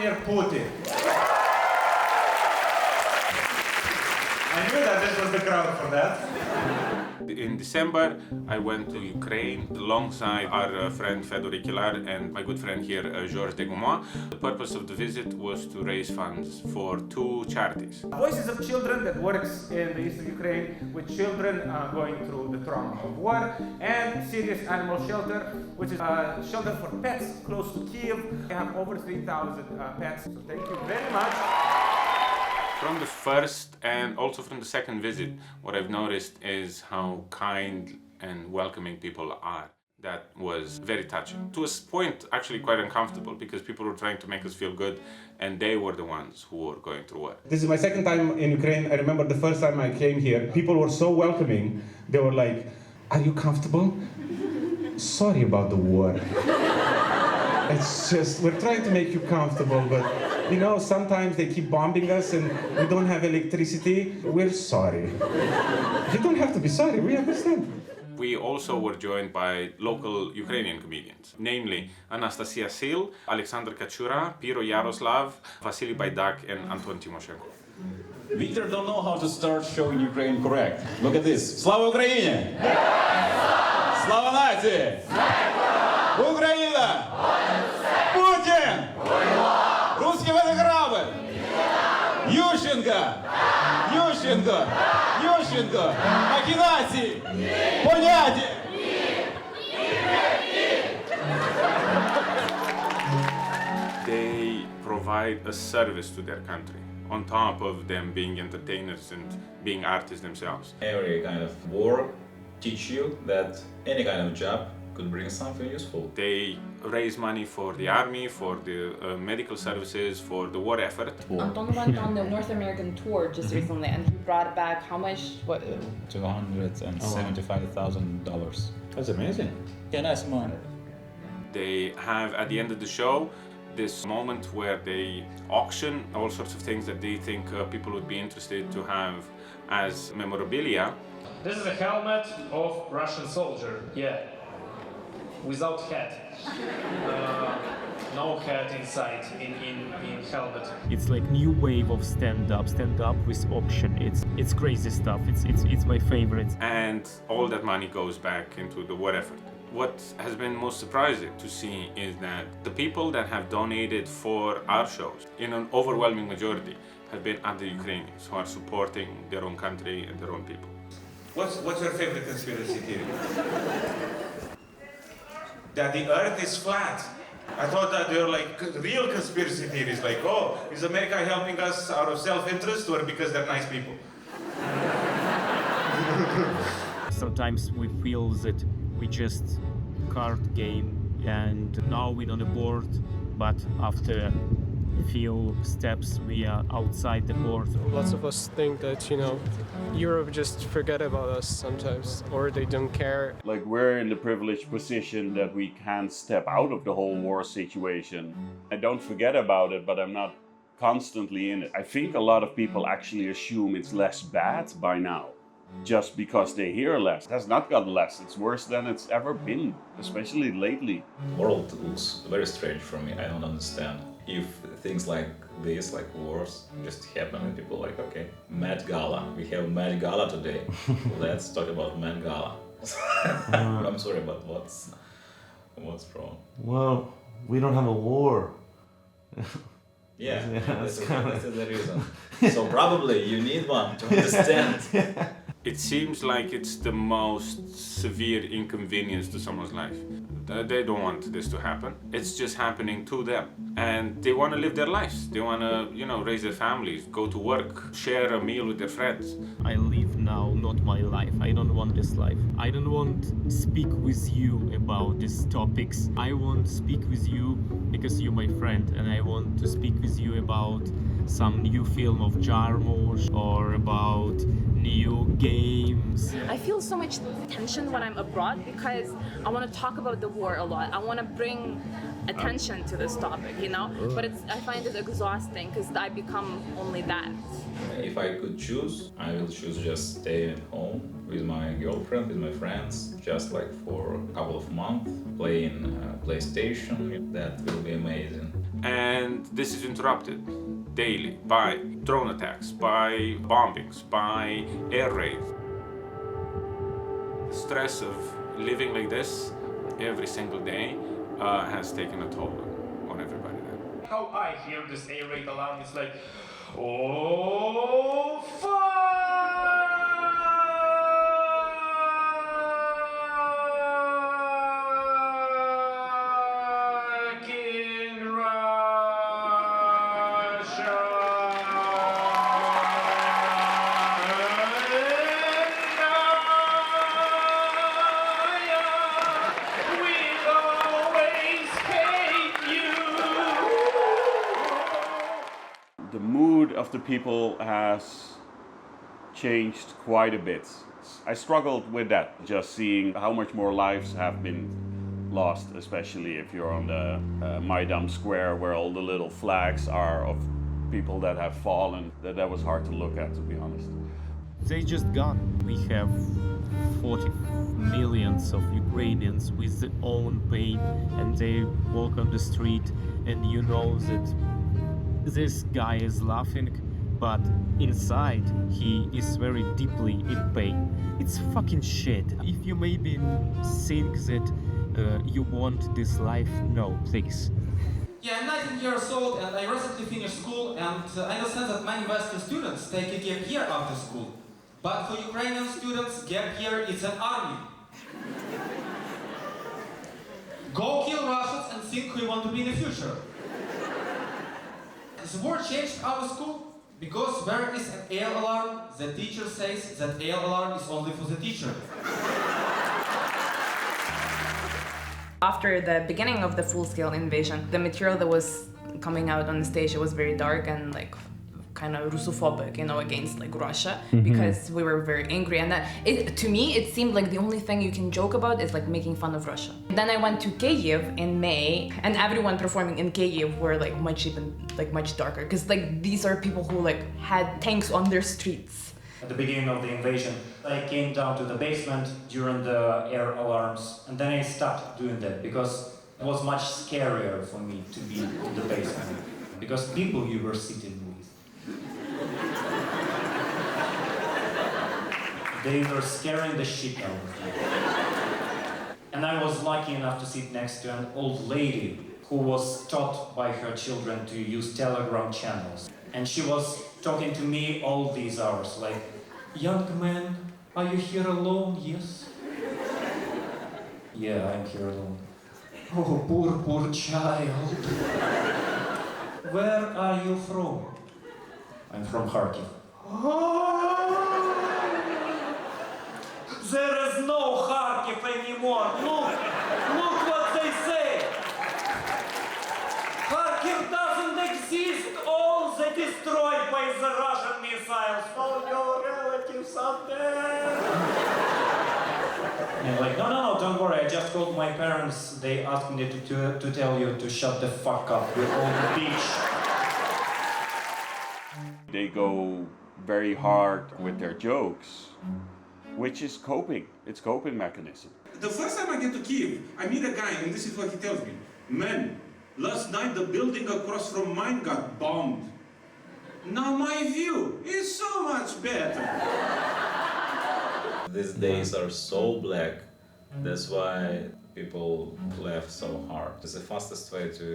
Vladimir Putin. I knew that this was the crowd for that. In December, I went to Ukraine alongside our friend Fedor Ikelaar and my good friend here, Georges Degoumois. The purpose of the visit was to raise funds for 2 charities. Voices of Children that works in the east of Ukraine with children going through the trauma of war, and Sirius Animal Shelter, which is a shelter for pets close to Kyiv. We have over 3,000 pets, so thank you very much. From the first and also from the second visit, what I've noticed is how kind and welcoming people are. That was very touching. To a point, actually quite uncomfortable, because people were trying to make us feel good and they were the ones who were going through war. This is my second time in Ukraine. I remember the first time I came here, people were so welcoming. They were like, "Are you comfortable? Sorry about the war. It's just, we're trying to make you comfortable, but you know, sometimes they keep bombing us and we don't have electricity. We're sorry." You don't have to be sorry, we understand. We also were joined by local Ukrainian comedians, namely Anastasiya, Oleksandr Kachura, Piro, Giaroslav, Vasyl, Baidak, and Anton, Tymoshenko. Victor don't know how to start showing Ukraine correct. Look at this. Слава Україні! Слава нації! Україна! Путін! Русські винограби! Ющенко! Ющенко! Ющенко! Махінації! Поняття! They provide a service to their country, on top of them being entertainers and being artists themselves. Every kind of war teach you that any kind of job could bring something useful. They raise money for the army, for the medical services, for the war effort. Anton went on the North American tour just recently, and he brought back how much? What? $275,000. That's amazing. Yeah, nice amount. They have, at the end of the show, this moment where they auction all sorts of things that they think people would be interested to have as memorabilia. This is a helmet of Russian soldier, yeah, without hat. No hat inside, in helmet. It's like new wave of stand-up with auction. It's crazy stuff. It's my favorite. And all that money goes back into the war effort. What has been most surprising to see is that the people that have donated for our shows, in an overwhelming majority, have been other Ukrainians who are supporting their own country and their own people. What's your favorite conspiracy theory? That the earth is flat. I thought that they were like real conspiracy theories, like, oh, is America helping us out of self-interest or because they're nice people? Sometimes we feel that we just card game and now we're on the board, but after a few steps we are outside the board. Lots of us think that, you know, Europe just forget about us sometimes, or they don't care. Like, we're in the privileged position that we can step out of the whole war situation. I don't forget about it, but I'm not constantly in it. I think a lot of people actually assume it's less bad by now, just because they hear less. It has not gotten less, it's worse than it's ever been, especially lately. World looks very strange for me, I don't understand. If things like this, like wars, just happen and people are like, okay, Met Gala, we have Met Gala today, let's talk about Met Gala. I'm sorry, but what's wrong? Well, we don't have a war. Yeah, that's the reason. So probably you need one to understand. It seems like it's the most severe inconvenience to someone's life. They don't want this to happen. It's just happening to them. And they want to live their lives. They want to, raise their families, go to work, share a meal with their friends. I live now, not my life. I don't want this life. I don't want to speak with you about these topics. I want to speak with you because you're my friend, and I want to speak with you about some new film of Jarmusch or about new games. I feel so much tension when I'm abroad because I want to talk about the war a lot. I want to bring attention to this topic, but I find it exhausting because I become only that. If I could choose, I will choose just staying at home with my girlfriend, with my friends, just like for a couple of months, playing PlayStation. That will be amazing. And And this is interrupted daily by drone attacks, by bombings, by air raids. The stress of living like this every single day has taken a toll on everybody there. How I hear this air raid alarm, it's like, oh, fucking Russia. We'll always hate you. The mood of the people has changed quite a bit. I struggled with that, just seeing how much more lives have been lost, especially if you're on the Maidan Square where all the little flags are of people that have fallen. That was hard to look at, to be honest. They just gone. We have 40 millions of Ukrainians with their own pain, and they walk on the street, and you know that this guy is laughing, but inside he is very deeply in pain. It's fucking shit. If you maybe think that you want this life, no, please. Yeah, I'm 19 years old and I recently finished school, and I understand that many Western students take a gap year after school. But for Ukrainian students, gap year is an army. Go kill Russians and think who you want to be in the future. The war changed our school because where is an air alarm, the teacher says that air alarm is only for the teacher. After the beginning of the full-scale invasion, the material that was coming out on the stage, it was very dark and like kind of Russophobic, you know, against like Russia, because we were very angry. And to me, it seemed like the only thing you can joke about is like making fun of Russia. Then I went to Kyiv in May, and everyone performing in Kyiv were like much darker, because like these are people who like had tanks on their streets. At the beginning of the invasion, I came down to the basement during the air alarms, and then I stopped doing that because it was much scarier for me to be in the basement, because people you were sitting with, they were scaring the shit out of me. And I was lucky enough to sit next to an old lady who was taught by her children to use Telegram channels. And she was talking to me all these hours, like, "Young man, are you here alone?" "Yes." "Yeah, I'm here alone." "Oh, poor child." "Where are you from?" "I'm from Kharkiv." "There is no Kharkiv anymore. Look what they say. Kharkiv doesn't exist. All they destroyed by the Russian missiles. All your relatives are dead." And like, no, don't worry. I just called my parents. They asked me to tell you to shut the fuck up. You're on the beach. They go very hard with their jokes, which is coping. It's coping mechanism. The first time I get to Kyiv, I meet a guy, and this is what he tells me. "Man, last night the building across from mine got bombed. Now my view is so much better." These days are so black. That's why people laugh so hard. It's the fastest way to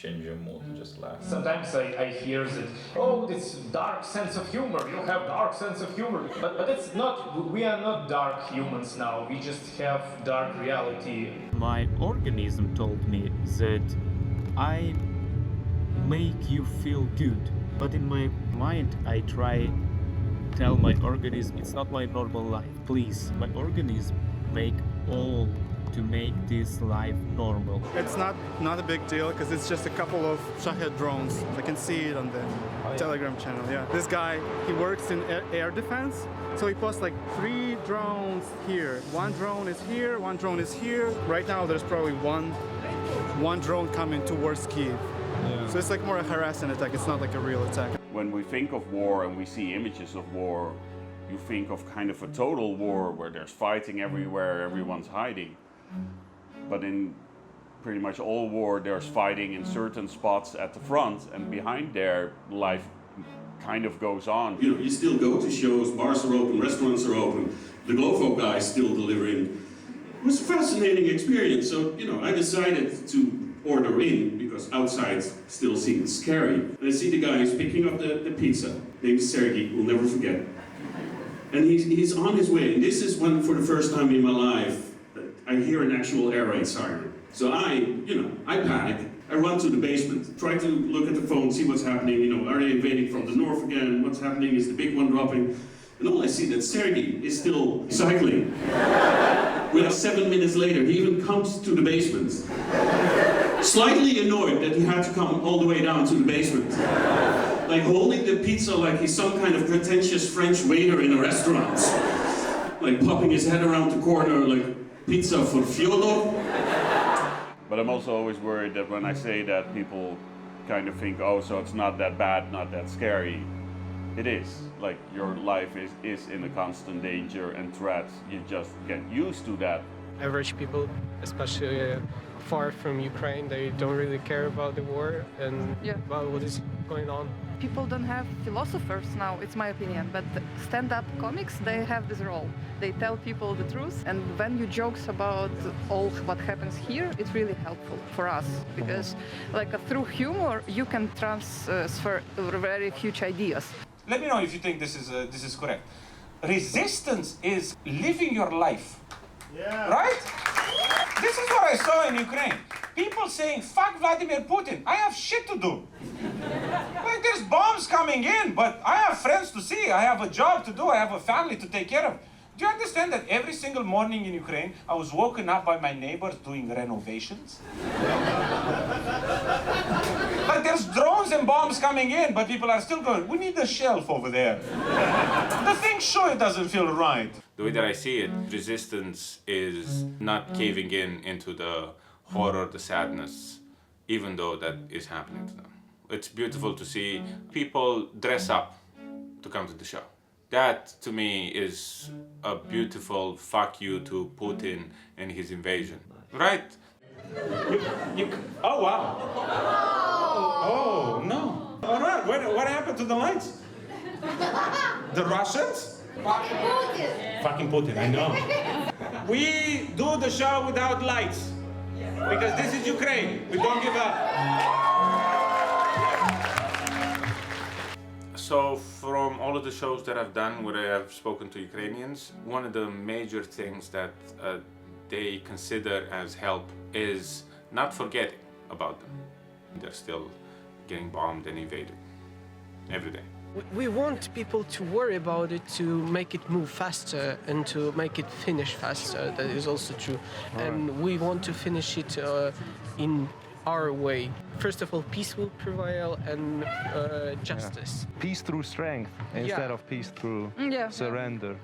change your mood, just laugh. Sometimes I hear that, oh, this dark sense of humor, you have dark sense of humor. But it's not, we are not dark humans now, we just have dark reality. My organism told me that I make you feel good, but in my mind I try tell my organism it's not my normal life. Please, my organism make all to make this life normal. It's not a big deal because it's just a couple of Shahed drones. I can see it on the Telegram channel. Yeah, this guy, he works in air defense, so he posts like 3 drones here. One drone is here, one drone is here. Right now there's probably one drone coming towards Kyiv. So it's like more a harassment attack. It's not like a real attack. When we think of war and we see images of war, you think of kind of a total war where there's fighting everywhere, everyone's hiding. But in pretty much all war, there's fighting in certain spots at the front, and behind there, life kind of goes on. You know, you still go to shows, bars are open, restaurants are open, the Glovo guy is still delivering. It was a fascinating experience, so, you know, I decided to order in, because outside still seems scary. And I see the guy who's picking up the pizza, named Sergey, we'll never forget. And he's on his way, and this is when, for the first time in my life, I hear an actual air raid siren. So I panic. I run to the basement, try to look at the phone, see what's happening, you know, are they invading from the north again? What's happening? Is the big one dropping? And all I see that Sergey is still cycling. Well, 7 minutes later, he even comes to the basement. Slightly annoyed that he had to come all the way down to the basement. Like holding the pizza like he's some kind of pretentious French waiter in a restaurant. Like popping his head around the corner like, pizza for Fyodor. But I'm also always worried that when I say that, people kind of think, oh, so it's not that bad, not that scary. It is. Like, your life is in a constant danger and threat. You just get used to that. Average people, especially far from Ukraine, they don't really care about the war and about what is going on. People don't have philosophers now, it's my opinion, but stand-up comics, they have this role. They tell people the truth, and when you jokes about all what happens here, it's really helpful for us, because like through humor, you can transfer very huge ideas. Let me know if you think this is correct. Resistance is living your life. Yeah. Right? This is what I saw in Ukraine. People saying, fuck Vladimir Putin, I have shit to do. Like, there's bombs coming in, but I have friends to see, I have a job to do, I have a family to take care of. Do you understand that every single morning in Ukraine, I was woken up by my neighbors doing renovations? Like, there's drones and bombs coming in, but people are still going, we need a shelf over there. The thing sure doesn't feel right. The way that I see it, resistance is not caving in into the horror, the sadness, even though that is happening to them. It's beautiful to see people dress up to come to the show. That, to me, is a beautiful fuck you to Putin and his invasion. Right? Oh, wow. Oh, no. All right, what happened to the lights? The Russians? Fucking Putin. Fucking Putin, I know. We do the show without lights. Because this is Ukraine. We don't give up. So from all of the shows that I've done where I have spoken to Ukrainians, one of the major things that they consider as help is not forgetting about them. They're still getting bombed and invaded every day. We want people to worry about it, to make it move faster and to make it finish faster. That is also true. And we want to finish it in our way. First of all, peace will prevail and justice. Peace through strength instead of peace through surrender.